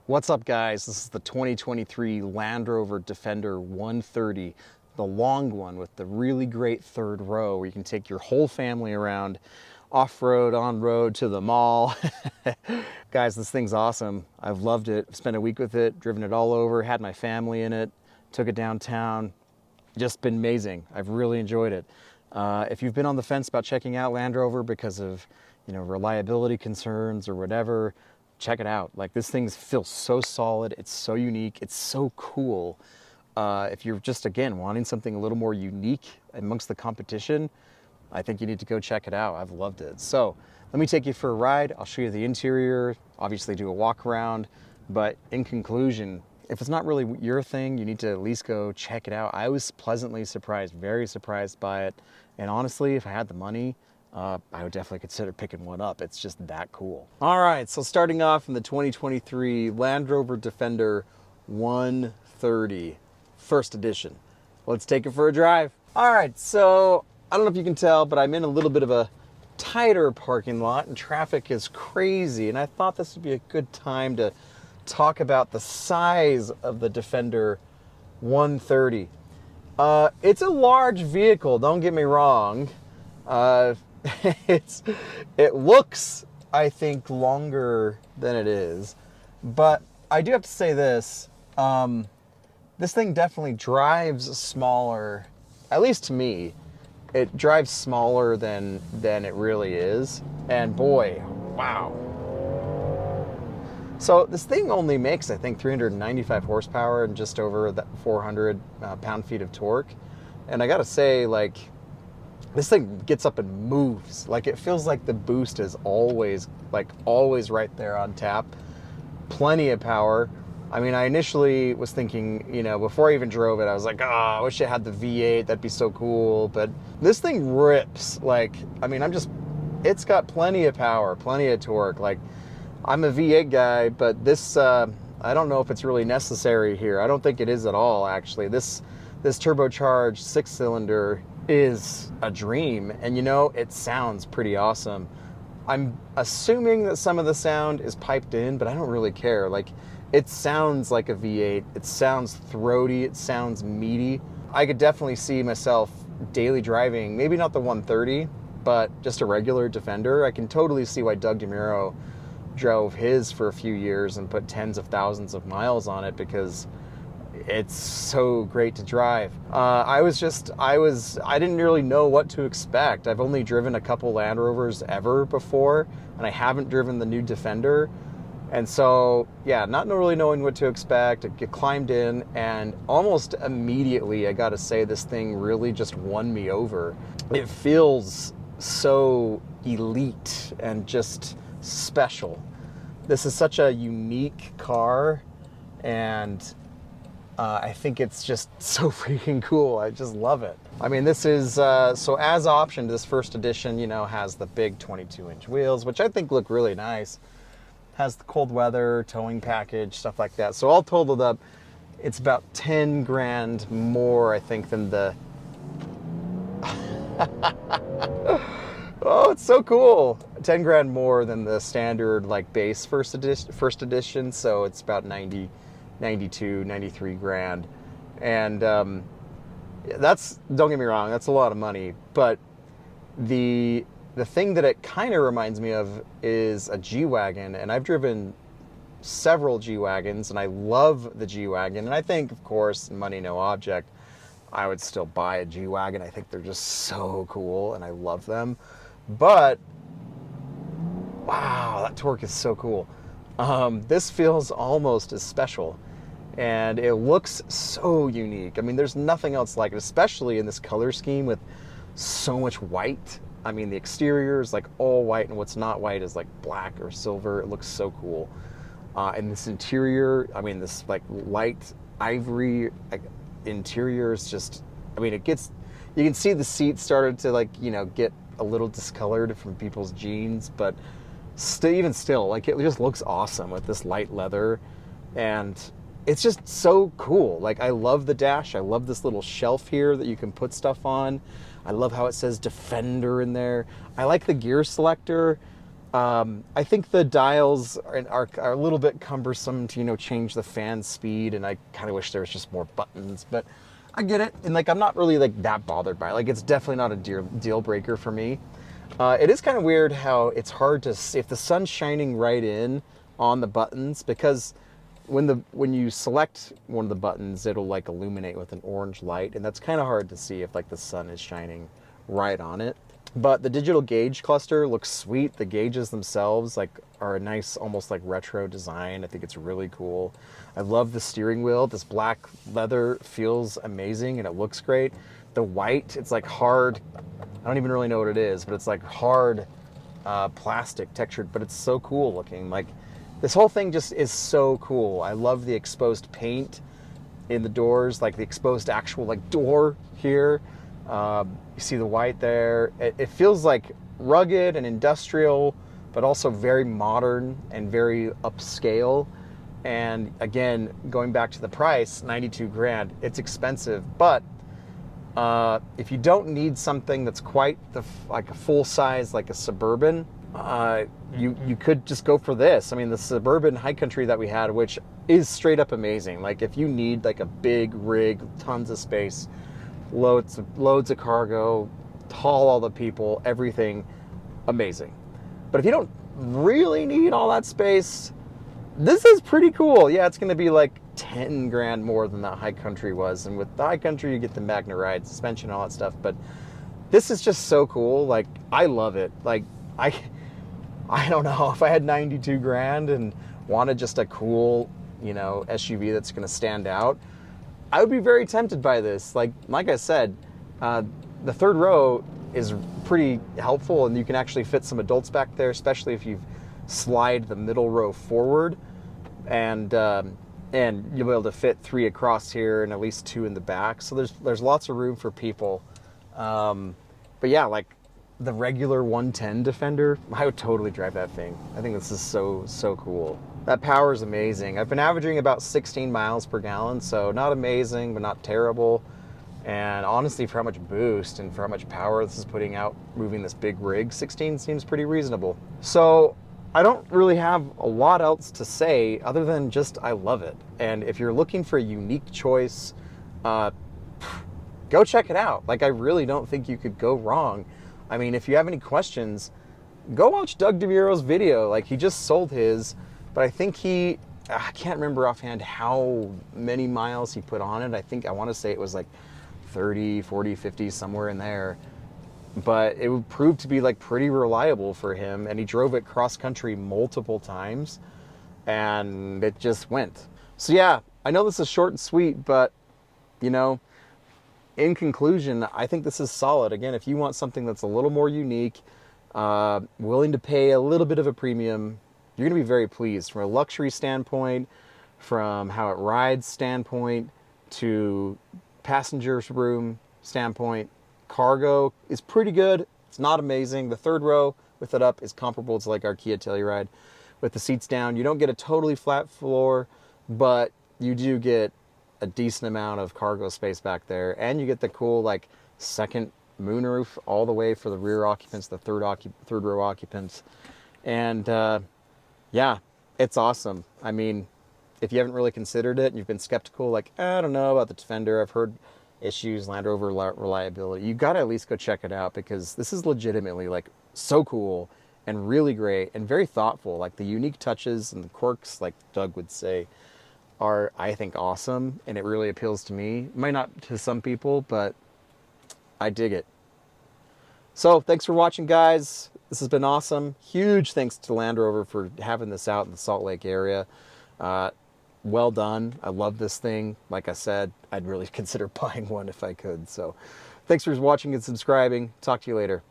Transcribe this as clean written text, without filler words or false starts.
What's up, guys? This is the 2023 Land Rover Defender 130, the long one with the really great third row where you can take your whole family around off-road, on-road, to the mall. Guys, this thing's awesome. I've loved it. I've spent a week with it, driven it all over, had my family in it, took it downtown. Just been amazing. I've really enjoyed it. If you've been on the fence about checking out Land Rover because of, reliability concerns or whatever, check it out. Like, this thing feels so solid. It's so unique. It's so cool. If you're just, again, wanting something a little more unique amongst the competition, I think you need to go check it out. I've loved it. So let me take you for a ride. I'll show you the interior, obviously do a walk around. But in conclusion, if it's not really your thing, you need to at least go check it out. I was pleasantly surprised, very surprised by it. And honestly, if I had the money, I would definitely consider picking one up. It's just that cool. All right, so starting off in the 2023 Land Rover Defender 130, first edition. Let's take it for a drive. All right, so I don't know if you can tell, but I'm in a little bit of a tighter parking lot and traffic is crazy. And I thought this would be a good time to talk about the size of the Defender 130. It's a large vehicle, don't get me wrong. It looks, I think, longer than it is, but I do have to say this, this thing definitely drives smaller, at least to me. It drives smaller than it really is, and boy, wow. So this thing only makes, I think, 395 horsepower and just over that 400 pound-feet of torque, and I gotta say, like, this thing gets up and moves. Like, it feels like the boost is always right there on tap. Plenty of power. I mean, I initially was thinking, before I even drove it, I was like, I wish it had the V8. That'd be so cool. But this thing rips. Like, I mean, it's got plenty of power, plenty of torque. Like, I'm a V8 guy, but this, I don't know if it's really necessary here. I don't think it is at all, actually. This turbocharged 6-cylinder is a dream, and it sounds pretty awesome. I'm assuming that some of the sound is piped in, but I don't really care. Like, it sounds like a V8. It sounds throaty. It sounds meaty. I could definitely see myself daily driving, maybe not the 130, but just a regular Defender. I can totally see why Doug DeMuro drove his for a few years and put tens of thousands of miles on it, because it's so great to drive. I didn't really know what to expect. I've only driven a couple Land Rovers ever before, and I haven't driven the new Defender. And so, yeah, not really knowing what to expect, I climbed in, and almost immediately, I gotta say, this thing really just won me over. It feels so elite and just special. This is such a unique car, and I think it's just so freaking cool. I just love it. I mean, this is, so as optioned, this first edition, has the big 22-inch wheels, which I think look really nice. Has the cold weather, towing package, stuff like that. So all totaled up, it's about 10 grand more, I think, than the... Oh, it's so cool. 10 grand more than the standard, like, base first edition. So it's about 92, 93 grand. And that's, don't get me wrong, that's a lot of money. But the thing that it kind of reminds me of is a G-Wagon. And I've driven several G-Wagons, and I love the G-Wagon. And I think, of course, money no object, I would still buy a G-Wagon. I think they're just so cool, and I love them. But, wow, that torque is so cool. This feels almost as special, and it looks so unique. I mean, there's nothing else like it, especially in this color scheme with so much white. I mean, the exterior is like all white, and what's not white is like black or silver. It looks so cool. And this interior, I mean, this like light ivory interior is just, I mean, you can see the seats started to get a little discolored from people's jeans, but even still, like, it just looks awesome with this light leather, and it's just so cool. Like, I love the dash. I love this little shelf here that you can put stuff on. I love how it says Defender in there. I like the gear selector. I think the dials are a little bit cumbersome to, change the fan speed, and I kind of wish there was just more buttons, but I get it. And like, I'm not really like that bothered by it. Like, it's definitely not a deal breaker for me. It is kind of weird how it's hard to see if the sun's shining right in on the buttons, because when you select one of the buttons, it'll like illuminate with an orange light, and that's kind of hard to see if like the sun is shining right on it. But the digital gauge cluster looks sweet. The gauges themselves like are a nice, almost like retro design. I think it's really cool. I love the steering wheel. This black leather feels amazing and it looks great. The white, it's like hard. I don't even really know what it is, but it's like hard plastic textured, but it's so cool looking. Like, this whole thing just is so cool. I love the exposed paint in the doors, like the exposed actual like door here. You see the white there. It feels like rugged and industrial, but also very modern and very upscale. And again, going back to the price, 92 grand, it's expensive, but if you don't need something that's quite like a full size, like a Suburban, you could just go for this. I mean, the Suburban High Country that we had, which is straight up amazing. Like, if you need like a big rig, tons of space, loads of cargo, haul all the people, everything, amazing. But if you don't really need all that space, this is pretty cool. Yeah, it's going to be like 10 grand more than that High Country was. And with the High Country, you get the Magna Ride suspension, all that stuff. But this is just so cool. Like, I love it. Like, I don't know, if I had 92 grand and wanted just a cool, SUV that's going to stand out, I would be very tempted by this. Like I said, the third row is pretty helpful, and you can actually fit some adults back there, especially if you slide the middle row forward, and you'll be able to fit 3 across here and at least 2 in the back. So there's lots of room for people. But yeah, like the regular 110 Defender, I would totally drive that thing. I think this is so cool. That power is amazing. I've been averaging about 16 miles per gallon, so not amazing, but not terrible. And honestly, for how much boost and for how much power this is putting out, moving this big rig, 16 seems pretty reasonable. So I don't really have a lot else to say other than just I love it. And if you're looking for a unique choice, go check it out. Like, I really don't think you could go wrong. I mean, if you have any questions, go watch Doug DeMuro's video. Like, he just sold his, but I think I can't remember offhand how many miles he put on it. I want to say it was like 30, 40, 50, somewhere in there. But it would prove to be like pretty reliable for him. And he drove it cross country multiple times and it just went. So yeah, I know this is short and sweet, but in conclusion, I think this is solid. Again, if you want something that's a little more unique, willing to pay a little bit of a premium, you're going to be very pleased from a luxury standpoint, from how it rides standpoint, to passenger's room standpoint. Cargo is pretty good. It's not amazing. The third row with it up is comparable to like our Kia Telluride. With the seats down, you don't get a totally flat floor, but you do get a decent amount of cargo space back there, and you get the cool like second moonroof all the way for the rear occupants, the third row occupants. And yeah, it's awesome. I mean, if you haven't really considered it and you've been skeptical, like, I don't know about the Defender, I've heard issues, Land Rover reliability, you got to at least go check it out, because this is legitimately like so cool and really great and very thoughtful. Like, the unique touches and the quirks, like Doug would say, are, I think, awesome, and it really appeals to me. Might not to some people, but I dig it. So thanks for watching, guys. This has been awesome. Huge thanks to Land Rover for having this out in the Salt Lake area. Well done. I love this thing. Like I said, I'd really consider buying one if I could. So thanks for watching and subscribing. Talk to you later.